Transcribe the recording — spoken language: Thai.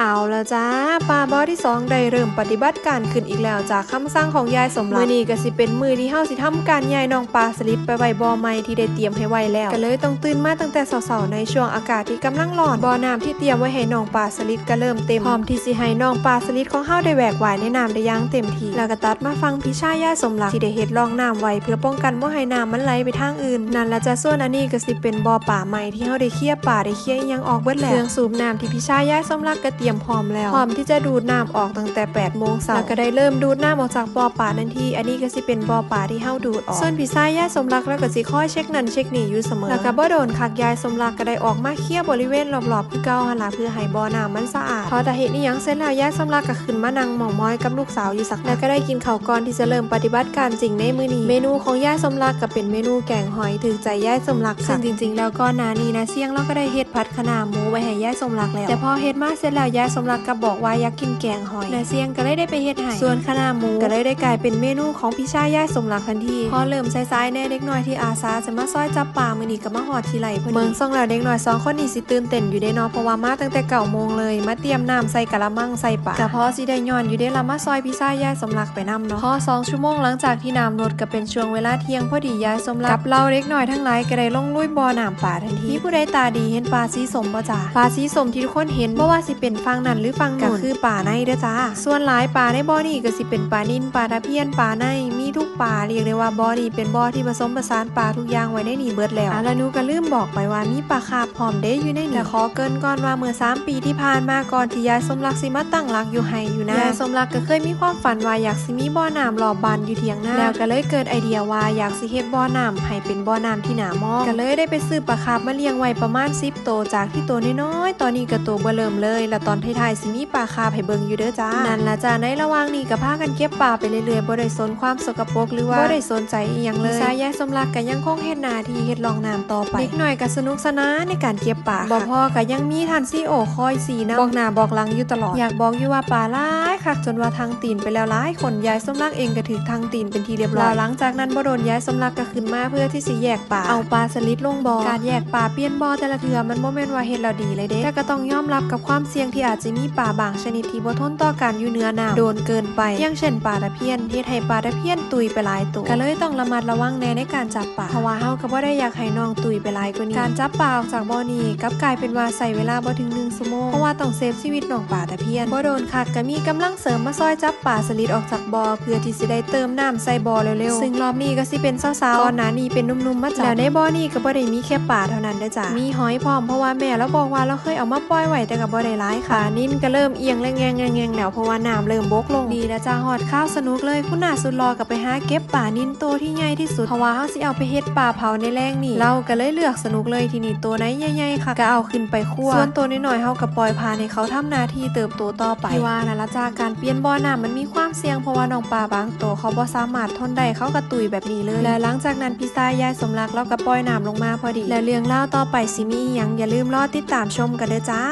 เอาละจ้าปลาบอที่2ได้เริ่มปฏิบัติการขึ้นอีกแล้วจากคำสั่งของยายสมรักมื้อนี้ก็สิเป็นมื้อที่เฮาสิทำการย้ายน้องปลาสลิดไปไว้บ่อใหม่ที่ได้เตรียมให้ไว้แล้วก็เลยต้องตื่นมาตั้งแต่เช้าๆในช่วงอากาศที่กำลังร้อนบ่อน้ำที่เตรียมไว้ให้น้องปลาสลิดก็เริ่มเต็มพร้อมที่สิให้น้องปลาสลิดของเฮาได้แหวกว่ายในน้ำได้อย่างเต็มที่แล้วก็ตัดมาฟังพี่ชายยายสมรักที่ได้เฮ็ดรองน้ำไว้เพื่อป้องกันบ่ให้น้ำมันไหลไปทางอื่นนั่นละจ้ะส่วนอันนี้ก็สิเป็นบ่อป่าใหม่ที่เฮาได้เคลียร์ป่าได้เคลียร์อีหยังออกเบิดแล้วเครื่องสูบน้ำที่พี่ชายยายสมรักก็เตรียมพร้อมแล้วพร้อมที่จะดูดน้ำออกตั้งแต่8 โมงเช้าแล้วก็ได้เริ่มดูดน้ำออกจากบ่อป่าทันทีอันนี้ก็สิเป็นบ่อป่าที่เฮาดูดออกส่วนพี่ชายยายสมรักแล้วก็สิคอยเช็คนั่นเช็คนี่อยู่เสมอแล้วก็บ่โดนคักยายสมรักก็ได้ออกมาเคลียร์บริเวณรอบๆคือเก่าหั่นล่ะเพื่อให้บ่อน้ำมันสะอาดพอตาเฮ็ดอีหยังเสร็จแล้วยายสมรักก็ขึ้นมานั่งหม่อมม้อยกับลูกสาวอยู่สักแล้วก็ได้กินข้าวก่อนที่จะเริ่มปฏิบัติการจริงในมื้อนี้เมนูของยายสมรักก็เป็นเมนูแกงหอยถึงใจยายสมรักซึ่งจริงๆแล้วก็นานี้นะเสี่ยงเราก็ได้เฮ็ดผัดคะน้าหมูไว้ให้ยายสมรักแล้วแต่พอเฮ็ดมาเสร็จแล้วยายสมรักก็บอกว่าอยากกินแกงหอยนาเสี่ยงก็เลยได้ไปเฮ็ดให้ส่วนคะน้าหมูก็เลยได้กลายเป็นเมนูของพี่ชายยายสมรักทันทีพอเริ่มสายๆแน่เด็กน้อยที่อาสาจะมาซอยจับปลามื้อนี้ก็มาฮอดที่ไหลพอดีเบิ่งส่งแล้วเด็กน้อย2คนนี้สิตื่นเต้นอยู่เด้เนาะเพราะว่ามาตั้งแต่9 โมงเลยมาเตรียมน้ำใส่กะละมังใส่ปลาก็พอสิได้ย้อนอยู่เด้ละมาซอยพี่ชายยายสมรักไปนํเนาะพอ2 ชั่วโมงหลังจากที่น้ำลดก็เป็นช่วงเวลาเที่ยงพอดียายสมรักกับเราเด็กน้อยทั้งหลายก็ได้ลงลุยบ่อน้ำปลาทันทีมีผู้ใดตาดีเห็นปลาสีส้มบ่จ้าปลาสีส้มที่ทุกคนเห็นบ่ว่าสิเป็นฝั่งนั้นหรือฝั่งนู้นก็คือปลาในเด้อจ้าส่วนหลายปลาในบ่อนี้ก็สิเป็นปลานิ่นปลาตะเพียนปลาในมีทุกปลาเรียกได้ว่าบ่อนี้เป็นบ่อที่ผสมผสานปลาทุกอย่างไว้ในนี้เบิดแล้วแล้วหนูก็ลืมบอกไปว่ามีปลาคาร์ฟพร้อมเด้อยู่ในนี้แต่ขอเกินก่อนว่าเมื่อ3 ปีที่ผ่านมาก่อนที่ยายสมรักสิมาตั้งหลักอยู่ไห้อยู่นะยายสมรักก็เคยมีความฝันว่าอยากสิมีบ่อน้ำรอบบ้านอยู่เถียงนาแล้วก็เลยเกิดไอเดียว่าอยากสิเฮ็ดบ่อน้ำให้เป็นบ่อน้ำที่หนามองก็เลยได้ไปซื้อปลาคาร์ฟมาเลี้ยงไว้ประมาณ10 โตวจากที่ตัวน้อยๆตอนนี้ก็ตัวเบ้อเริ่มเลยแล้วตอนท้ายๆสิมีปลาคาร์ฟให้เบิ่งอยู่เด้อจ้านั่นล่ะจ้าในระหว่างนี้ก็พากันเก็บปลาไปเรื่อยๆบ่ได้สนความสกปรกหรือว่าบ่ได้สนใจอีหยังเลยสายยายสมรักก็ยังคงเฮ็ดหน้าที่เฮ็ดรองน้ำต่อไปเด็กน้อยก็สนุกสนานในการเก็บปลาบ่พอก็ยังมีท่านซีโอคอยสีนะบอกหน้าบอกหลังอยู่ตลอดอยากบอกอยู่ว่าปลาหลายคักจนว่าทางตีนไปแล้วหลายคนยายสมรักเองก็ถึกทางตีนเป็นทีเรียบร้อยหลังจากนั้นบ่โดนยายสมรักก็ขึ้นมาเพื่อที่สิแยกปลาเอาปลาสลิดลงบ่อการแยกปลาเปลี่ยนบ่อแต่ละเทื่อมันบ่แม่นว่าเฮ็ดแล้วดีเลยเด้แต่ก็ต้องยอมรับกับความเสี่ยงที่อาจจะมีปลาบางชนิดที่บ่ทนต่อการอยู่เหนือน้ำโดนเกินไปอย่างเช่นปลาตะเพียนเฮ็ดให้ปลาตะเพียนตุยไปหลายตัวก็เลยต้องระมัดระวังในการจับปลาเพราะว่าเฮาก็บ่ได้อยากให้น้องตุยไปหลายกว่านี้การจับปลาออกจากบ่อนี้กลับกลายเป็นว่าใช้เวลาบ่ถึง1 ชั่วโมงเพราะว่าต้องเซฟชีวิตน้องปลาตะเพียนบ่โดนคักก็มีกำลังเสริมมาซอยจับปลาสลิดออกจากบ่อเพื่อที่สิได้เติมน้ำใส่บ่อเร็วๆซึ่งรอบนี้ก็สิเป็นสาวๆก่อนหน้านี้เป็นหนุ่มๆมาจับแล้วในบ่อนี้ก็บ่ได้มีแค่ปลาเท่านั้นเด้อจ้ะมีหอยพร้อมเพราะว่าแม่เราบอกว่าเราเคยเอามาปล่อยไว้แต่ก็บ่ได้หลายค่ะนิ่นก็เริ่มเอียงแรงๆๆแล้วเพราะว่าน้ำเริ่มบกลงดีแล้วจ้าฮอดข้าวสนุกเลยคุณน่าสุดรอกับไปหาเก็บปลานิ่นโตที่ใหญ่ที่สุดเพราะว่าเฮาสิเอาไปเฮ็ดปลาเผาในแรงนี่เราก็เลยเลือกสนุกเลยทีนี้ตัวไหนใหญ่ๆค่ะก็เอาขึ้นไปคั่วส่วนตัวน้อยๆเฮาก็ปล่อยผ่านให้เขาทำหน้าที่เติบโตต่อไปที่ว่านั่นละจ้าการเปลี่ยนบ่อน้ำมันมีความเสี่ยงเพราะว่าน้องปลาบางตัวเขาบ่สามารถทนได้เขาก็ตุยแบบนี้เลยและหลังจากนั้นพี่ชายยายสมรักเราก็ปล่อยน้ำลงมาพอดีและเรื่องเล่าต่อไปสิมีอีหยังอย่าลืมรอติดตามชมกันเด้อจ้า